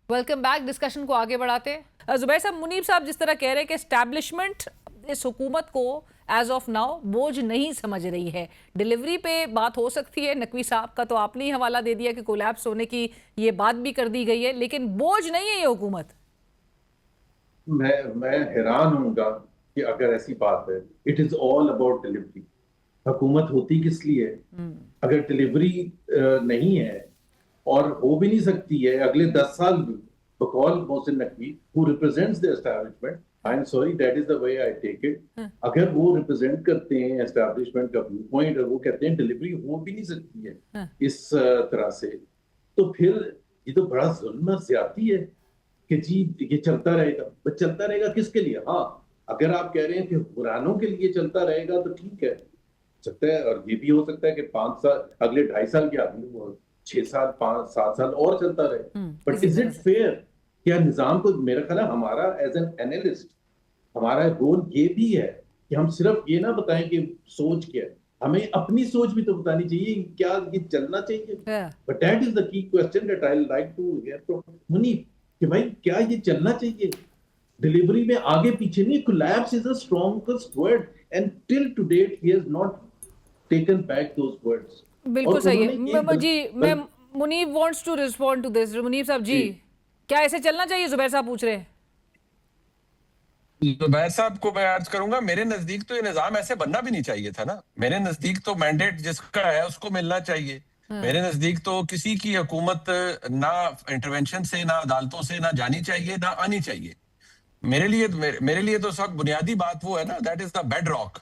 Welcome back. Discussion को आगे बढ़ाते हैं। जुबैर साहब, मुनीब साहब जिस तरह कह रहे हैं कि एस्टैब्लिशमेंट इस हुकूमत को एज ऑफ नाउ बोझ नहीं समझ रही है। डिलीवरी पे बात हो सकती है, नकवी साहब का तो आपने ही हवाला दे दिया कि कोलैप्स होने की ये बात भी कर दी गई है, लेकिन बोझ नहीं है ये हुकूमत। मैं हैरान हूँगा कि अगर ऐसी बात है। It is all about delivery. हुकूमत होती किस लिए है? अगर डिलीवरी नहीं है और हो भी नहीं सकती है अगले 10 साल भी, बकौल Mohsin Naqvi who represents the establishment, I am sorry, that is the way I take it. अगर वो रिप्रेजेंट करते हैं एस्टैब्लिशमेंट का व्यू पॉइंट और वो कहते हैं डिलीवरी हो भी नहीं सकती है इस तरह से, तो फिर ये तो बड़ा जुल्म और ज्यादती है कि जी ये चलता रहेगा। बस चलता रहेगा किसके लिए? हाँ, अगर आप कह रहे हैं कि हुक्मरानों के लिए चलता रहेगा तो ठीक है, सकता है। और ये भी हो सकता है कि 5 साल, अगले 2.5 साल के आदमी वो 6 साल, 5, 7 साल और चलता रहे। बट इसी इज तरह इट से फेयर? क्या निजाम को, मेरा ख्याल है हमारा एज एन एनालिस्ट हमारा रोल ये भी है कि हम सिर्फ ये ना बताएं कि सोच क्या है, हमें अपनी सोच भी तो बतानी चाहिए। क्या ये चलना चाहिए? But that is the key question that I like to hear from Munif, कि भाई क्या ये चलना चाहिए? डिलीवरी में आगे पीछे नहीं, collapse is a strongest word and till to date he has not taken back those words. और बिल्कुल सही है। उन्होंने ये जी, मैं Munib wants to respond to this. Munib साहब जी, जी, क्या ऐसे चलना चाहिए? जुबैर साहब पूछ रहे हैं। जुबैर साहब को मैं अर्ज करूंगा, मेरे नजदीक तो ये निजाम ऐसे बनना भी नहीं चाहिए था ना। मेरे नजदीक तो मैंडेट जिसका है उसको मिलना चाहिए। मेरे नजदीक तो किसी की हुकूमत ना इंटरवेंशन से, ना अदालतों से ना जानी चाहिए, ना आनी चाहिए। मेरे लिए तो सब बुनियादी बात वो है ना, that is the bed rock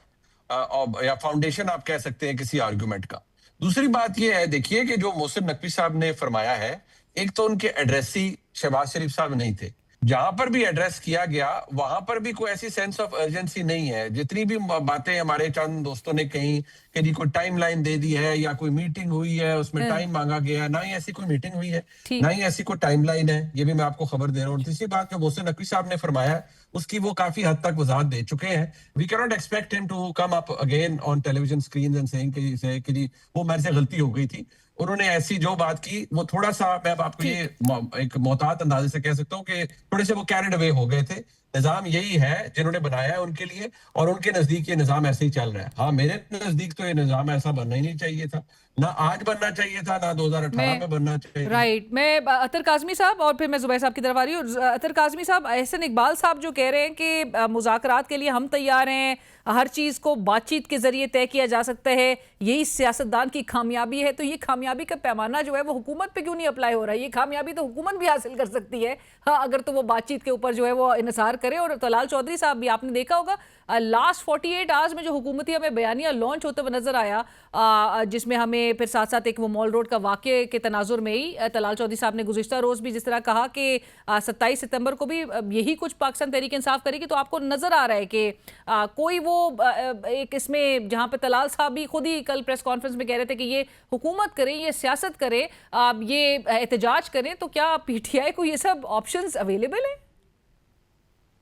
या फाउंडेशन आप कह सकते हैं किसी आर्गुमेंट का। दूसरी बात ये है, देखिए कि जो मोहसिन नकवी साहब ने फरमाया है, एक तो उनके एड्रेसी शहबाज शरीफ साहब नहीं थे। जहां पर भी एड्रेस किया गया वहां पर भी कोई ऐसी सेंस ऑफ अर्जेंसी नहीं है। जितनी भी बातें हमारे चंद दोस्तों ने कही कि जी कोई टाइम लाइन दे दी है या कोई मीटिंग हुई है उसमें टाइम मांगा गया है, ना ही ऐसी कोई मीटिंग हुई है, ना ठीक। ही ऐसी कोई टाइम लाइन है। ये भी मैं आपको खबर दे रहा हूँ। तीसरी बात जो मोहसिन नकवी साहब ने फरमाया है उसकी वो काफी हद तक वजाहत दे चुके हैं। We can not expect him to come up again on television screen and saying कि जी वो मेरे से गलती हो गई थी। उन्होंने ऐसी जो बात की वो थोड़ा सा, मैं अब आपको ये ठीक। एक मोहतात अंदाजे से कह सकता हूँ कि थोड़े से वो कैरिड अवे हो गए थे। निजाम यही है जिन्होंने बनाया है उनके लिए, और उनके नजदीक ये निजाम ऐसे ही चल रहा है। हाँ, मेरे नजदीक तो ये निजाम ऐसा बनना ही नहीं चाहिए था, ना आज बनना चाहिए था, ना 2018 मैं में बनना चाहिए। राइट मैं अतर काजमी साहब और फिर मैं जुबैर साहब की तरफ आ रही हूँ। अतर काजमी साहब, एहसन इकबाल साहब जो कह रहे हैं कि मुज़ाकरात के लिए हम तैयार हैं, हर चीज़ को बातचीत के जरिए तय किया जा सकता है, यही सियासतदान की कामयाबी है। तो ये कामयाबी का पैमाना जो है वो हुकूमत पे क्यों नहीं अप्लाई हो रहा है? ये कामयाबी तो हुकूमत भी हासिल कर सकती है, हाँ, अगर तो वो बातचीत के ऊपर जो है वो इन्हिसार करे। और तलाल चौधरी साहब भी आपने देखा होगा लास्ट 48 आवर्स में जो हुकूमती हमें बयानिया लॉन्च होते हुए नजर आया, जिसमें हमें फिर साथ साथ एक वो मॉल रोड का वाक़े के तनाजुर में ही तलाल चौधरी साहब ने गुज़िश्ता रोज़ भी जिस तरह कहा कि 27 सितंबर को भी यही कुछ पाकिस्तान तहरीक इंसाफ करेगी। तो आपको नजर आ रहा है कि कोई वो एक इसमें जहां पे तलाल साहब भी खुद ही कल प्रेस कॉन्फ्रेंस में कह रहे थे कि ये हुकूमत करे, ये सियासत करे, ये एहतजाज करें, तो क्या पीटीआई को ये सब ऑप्शंस अवेलेबल है?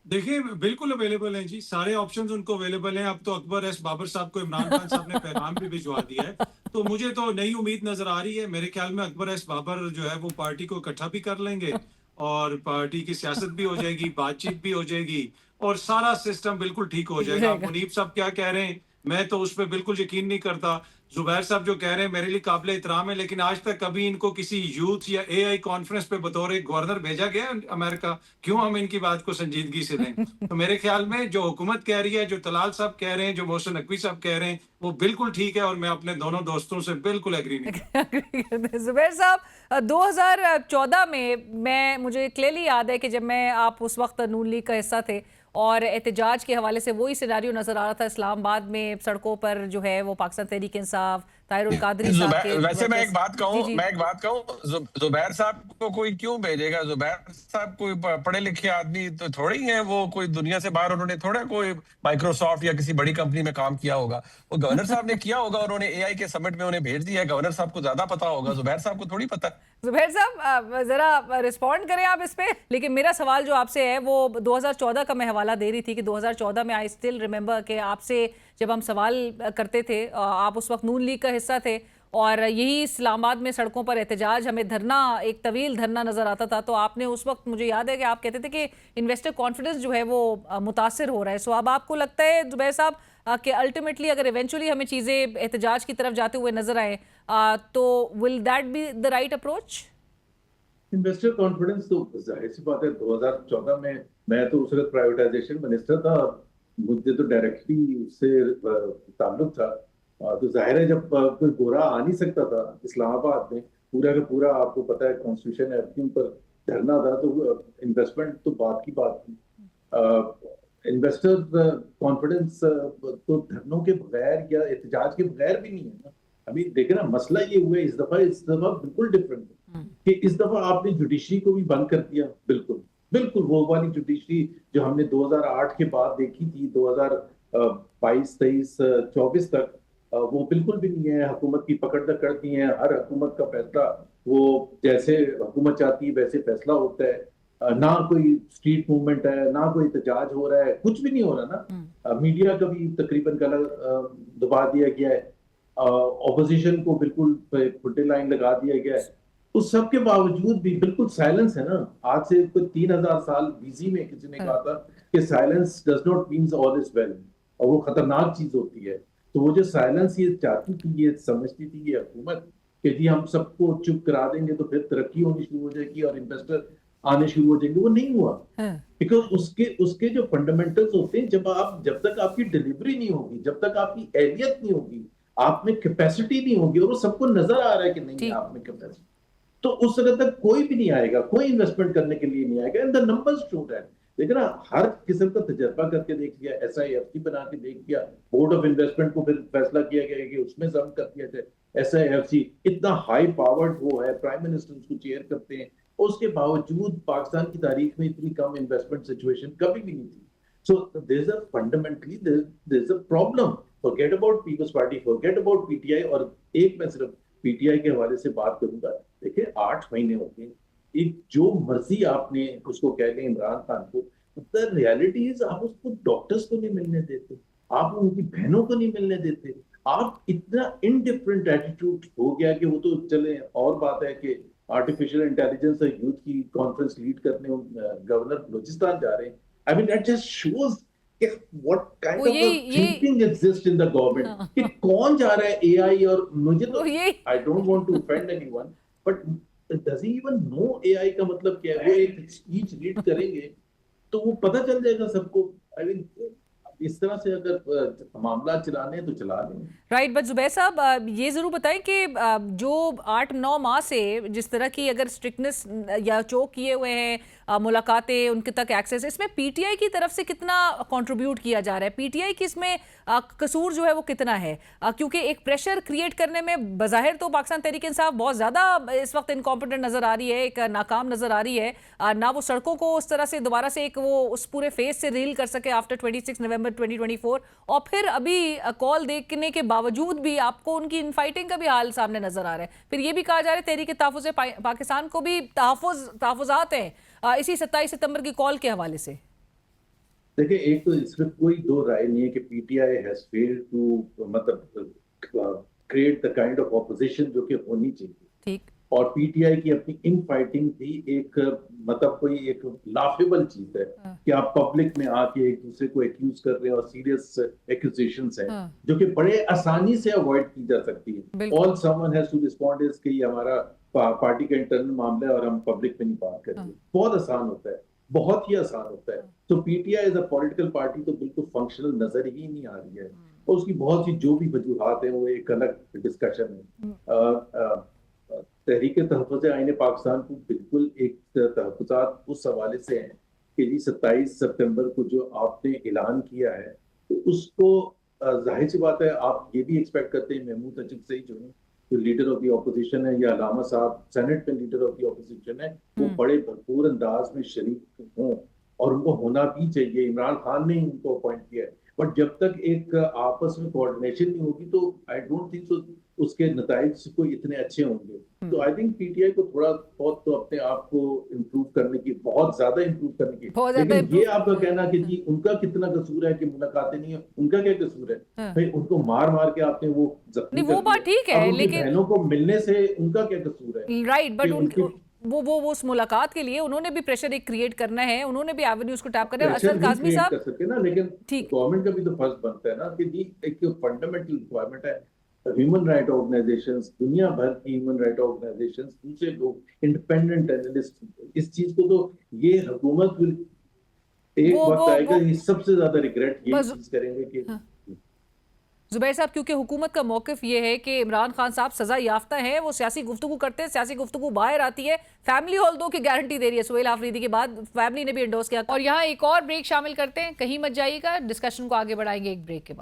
देखिए, बिल्कुल अवेलेबल हैं जी, सारे ऑप्शंस उनको अवेलेबल हैं। अब तो अकबर एस बाबर साहब को इमरान खान साहब ने पैगाम भी भिजवा दिया है। तो मुझे तो नई उम्मीद नजर आ रही है। मेरे ख्याल में अकबर एस बाबर जो है वो पार्टी को इकट्ठा भी कर लेंगे और पार्टी की सियासत भी हो जाएगी, बातचीत भी हो जाएगी और सारा सिस्टम बिल्कुल ठीक हो ठीक जाएगा। अब रहेगा। मुनीब साहब क्या कह रहे हैं, मैं तो उस पर बिल्कुल यकीन नहीं करता। जुबैर साहब जो कह रहे हैं मेरे लिए काबिल एहतराम है, लेकिन आज तक कभी इनको किसी यूथ या एआई कॉन्फ्रेंस पे बतौर गवर्नर भेजा गया है अमेरिका? क्यों हम इनकी बात को संजीदगी से लें? तो मेरे ख्याल में जो हुकूमत कह रही है, जो तलाल साहब कह रहे हैं, जो मोहसिन नकवी साहब कह रहे हैं, वो बिल्कुल ठीक है और मैं अपने दोनों दोस्तों से बिल्कुल एग्री नहीं करता। जुबैर साहब, 2014 में मुझे क्लियरली याद है कि जब मैं आप उस वक्त नून लीग का हिस्सा थे और एहतजाज के हवाले से वही सिनारियो नजर आ रहा था इस्लामाबाद में, सड़कों पर जो है वो पाकिस्तान तहरीक इंसाफ, ताहिरुल कादरी साहब के वैसे मैं वर्कर्स। एक बात जी कहूँ, जी। जुबैर साहब को कोई क्यों भेजेगा? जुबैर साहब कोई पढ़े लिखे आदमी तो थोड़े ही हैं, वो कोई दुनिया से बाहर, उन्होंने थोड़ा कोई माइक्रोसॉफ्ट या किसी बड़ी कंपनी में काम किया होगा। वो गवर्नर साहब ने किया होगा, उन्होंने एआई के समिट में उन्हें भेज दिया है। गवर्नर साहब को ज्यादा पता होगा, जुबैर साहब को थोड़ी पता। जुबैर साहब, जरा रिस्पॉन्ड करें आप इस पे। लेकिन मेरा सवाल जो आपसे है वो 2014 का मैं हवाला दे रही थी कि 2014 में आई स्टिल रिमेंबर कि आपसे जब हम सवाल करते थे, आप उस वक्त नून लीग का हिस्सा थे और यही इस्लामाबाद में सड़कों पर एहतजाज, हमें धरना, एक तवील धरना नजर आता था, तो आपने उस वक्त, मुझे याद है कि आप कहते थे कि इन्वेस्टर कॉन्फिडेंस जो है वो मुतासिर हो रहा है। सो अब आपको लगता है जुबैर साहब कि अल्टीमेटली अगर इवेंचुअली हमें चीजें एहतजाज की तरफ जाते हुए नजर आए तो will that be the right approach? Investor confidence तो जाहिर सी बात है, 2014 में मैं तो उस वक्त प्राइवेटाइजेशन मिनिस्टर था, मुझे तो डायरेक्टली उससे ताल्लुक था। तो जाहिर है जब कोई गोरा आ नहीं सकता था इस्लामाबाद में, पूरा का पूरा आपको पता है कॉन्स्टिट्यूशन एवेन्यू पर धरना था, तो इन्वेस्टमेंट तो बात की बात थी। इन्वेस्टर कॉन्फिडेंस तो धरनों के बगैर या एहतजाज के बगैर भी नहीं है ना। अभी देखे ना, मसला ये हुआ है इस दफा बिल्कुल डिफरेंट है कि इस दफा आपने जुडिशरी को भी बंद कर दिया। बिल्कुल बिल्कुल वो वाली जुडिशरी जो हमने 2008 के बाद देखी थी, 2022, 23, 24 तक, वो बिल्कुल भी नहीं है। हुकूमत की पकड़ दकड़ नहीं है, हर हुकूमत का फैसला वो जैसे हुकूमत चाहती है वैसे फैसला होता है। ना कोई स्ट्रीट मूवमेंट है, ना कोई एहतजाज हो रहा है, कुछ भी नहीं हो रहा ना। मीडिया का भी तकरीबन कलर दबा दिया गया है, ऑपोजिशन को बिल्कुल खुट्टे लाइन लगा दिया गया है। उस सब के बावजूद भी बिल्कुल साइलेंस है ना। आज से कोई 3000 साल बीसी में किसी ने कहा था कि silence does not means all is well, और वो खतरनाक चीज होती है। तो वो जो साइलेंस ये चाहती थी, ये समझती थी ये हुकूमत कि जी हम सबको चुप करा देंगे तो फिर तरक्की होनी शुरू हो जाएगी और इन्वेस्टर आने शुरू हो जाएंगे, वो नहीं हुआ। बिकॉज उसके जो फंडामेंटल्स होते हैं, जब तक आपकी डिलीवरी नहीं होगी, जब तक आपकी एहलियत नहीं होगी, आप में कैपेसिटी नहीं होगी, और वो सबको नजर आ रहा है कि नहीं है आप में कैपेसिटी, तो उस वक्त तक कोई भी नहीं आएगा, कोई इन्वेस्टमेंट करने के लिए नहीं आएगा। And the numbers show that. देखो ना, हर किस्म का तजर्बा करके देख लिया, SIFC बना के देख लिया, बोर्ड ऑफ इन्वेस्टमेंट को फिर फैसला किया गया कि उसमें जम कर दिया जाए। SIFC इतना हाई पावर्ड वो है, प्राइम मिनिस्टर उसको चेयर करते हैं, उसके बावजूद पाकिस्तान की तारीख में इतनी कम इन्वेस्टमेंट सिचुएशन कभी भी नहीं थी। So there's a fundamentally there's a problem. Forget about People's Party, forget about PTI, और एक मैं सिर्फ PTI के हवाले से बात करूंगा। देखिए 8 महीने हो गए, एक जो मर्जी आपने उसको कह लें इमरान खान को, द रियलिटी इज आप उसको डॉक्टर्स को नहीं मिलने देते, आप उनकी बहनों को नहीं मिलने देते, आप इतना इनडिफरेंट एटीट्यूड हो गया कि वो तो चले, और बात है कि आर्टिफिशियल इंटेलिजेंस और यूथ की कॉन्फ्रेंस लीड करने गवर्नर बलूचिस्तान जा रहे हैं। I mean, that just shows what kind of a thinking exists in the government. कि कौन जा रहा है AI, और मुझे तो I don't want to offend anyone, but does he even know AI का मतलब क्या है? वो एक स्पीच रीड करेंगे तो वो पता चल जाएगा सबको। I mean, इस तरह से अगर मामला चलाने हैं तो चला लें। राइट, बट जुबैर साहब ये जरूर बताएं कि जो 8-9 माह से जिस तरह की अगर स्ट्रिक्टनेस या चोक किए हुए हैं, मुलाकातें, उनके तक एक्सेस, इसमें पीटीआई की तरफ से कितना कंट्रीब्यूट किया जा रहा है? पीटीआई की इसमें कसूर जो है वो कितना है? क्योंकि एक प्रेशर क्रिएट करने में बज़ाहिर तो पाकिस्तान तहरीक इंसाफ बहुत ज़्यादा इस वक्त इनकॉम्पिटेंट नज़र आ रही है, एक नाकाम नज़र आ रही है, ना वो सड़कों को उस तरह से दोबारा से एक वो उस पूरे फेज से रील कर सके आफ्टर 26 नवंबर 2024, और फिर अभी कॉल देखने के बावजूद भी आपको उनकी इनफाइटिंग का भी हाल सामने नजर आ रहा है। फिर ये भी कहा जा रहा है तहरीक तहफ़्फ़ुज़ पाकिस्तान को भी तहफ़्फ़ुज़ात हैं इसी 27 सितंबर की कॉल के हवाले से। देखिए, एक तो इसमें कोई दो राय नहीं है कि पीटीआई हैज फेल्ड टू मतलब create the kind of opposition जो कि होनी चाहिए। ठीक। और पीटीआई की अपनी इन फाइटिंग भी एक मतलब कोई एक लाफेबल चीज है कि आप पब्लिक में आके एक दूसरे को एक्यूज कर रहे हैं, और सीरियस एक्यूजेशंस हैं जो कि बड़े आसानी से अवॉइड की जा सकती है। All someone has to respond is कि हमारा पार्टी का इंटरनल मामला है और हम पब्लिक में नहीं बात करेंगे। बहुत आसान होता है, बहुत ही आसान होता है। तो PTI as a political party तो बिल्कुल फंक्शनल नजर ही नहीं आ रही है, और उसकी बहुत सी जो भी वजूहात है वो एक अलग डिस्कशन है। तहरीक तहफ़्फ़ुज़ आईन पाकिस्तान को बिल्कुल एक तहफ़्फ़ुज़ात उस हवाले से हैं कि जी 27 सितंबर को जो आपने ऐलान किया है, तो उसको जाहिर सी बात है आप ये भी एक्सपेक्ट करते हैं महमूद अजीज से जो लीडर ऑफ द ऑपोजिशन है, या अलामा साहब सेनेट में लीडर ऑफ द ऑपोजिशन है, वो बड़े भरपूर अंदाज में शरीक हों, और उनको होना भी चाहिए। इमरान खान ने उनको अपॉइंट किया है, और जब तक एक आपस में कोऑर्डिनेशन नहीं होगी तो आई डोंट थिंक सो उसके नताइज को इतने अच्छे होंगे। तो आई थिंक पीटीआई को थोड़ा बहुत तो अपने आप को इम्प्रूव करने की, बहुत ज्यादा इम्प्रूव करने की, बहुत ज्यादा लेकिन ये improve- आपका कहना कि जी उनका कितना कसूर है कि मुलाकातें नहीं है, उनका क्या कसूर है? हाँ। भाई उनको मार मार के आपने वो जख्मी नहीं, कर वो बात दिया। ठीक है, अब उनकी लेकिन- बहनों को मिलने से उनका क्या कसूर है? राइट, बट कि उनकी उनकी वो उस मुलाकात के लिए उन्होंने भी प्रेशर एक क्रिएट करना है, उन्होंने भी एवेन्यूज को टैप करना है। प्रेशर असद भी काज़मी क्रिएट साहब, कर सकते हैं ना, लेकिन ठीक। गवर्नमेंट का भी तो फर्ज बनता है ना कि जी एक फंडामेंटल रिक्वायरमेंट है। ह्यूमन राइट ऑर्गेनाइजेशंस, दुनिया भर की ह्यूमन राइट ऑर्गेनाइजेशंस, दूसरे लोग, इंडिपेंडेंट एनालिस्ट, इस चीज को तो ये हुकूमत एक वक्त आएगा ये सबसे ज्यादा रिग्रेट ये बस- चीज करेंगे कि हाँ। जुबैर साहब, क्योंकि हुकूमत का मौकिफ ये है कि इमरान खान साहब सजा याफ्ता हैं, वो सियासी गुफ्तगू करते हैं, सियासी गुफ्तगू बाहर आती है, फैमिली हॉल दो की गारंटी दे रही है सुहेल आफरीदी के बाद, फैमिली ने भी एंडोर्स किया। और यहाँ एक और ब्रेक शामिल करते हैं, कहीं मत जाइएगा, डिस्कशन को आगे बढ़ाएंगे एक ब्रेक के बाद।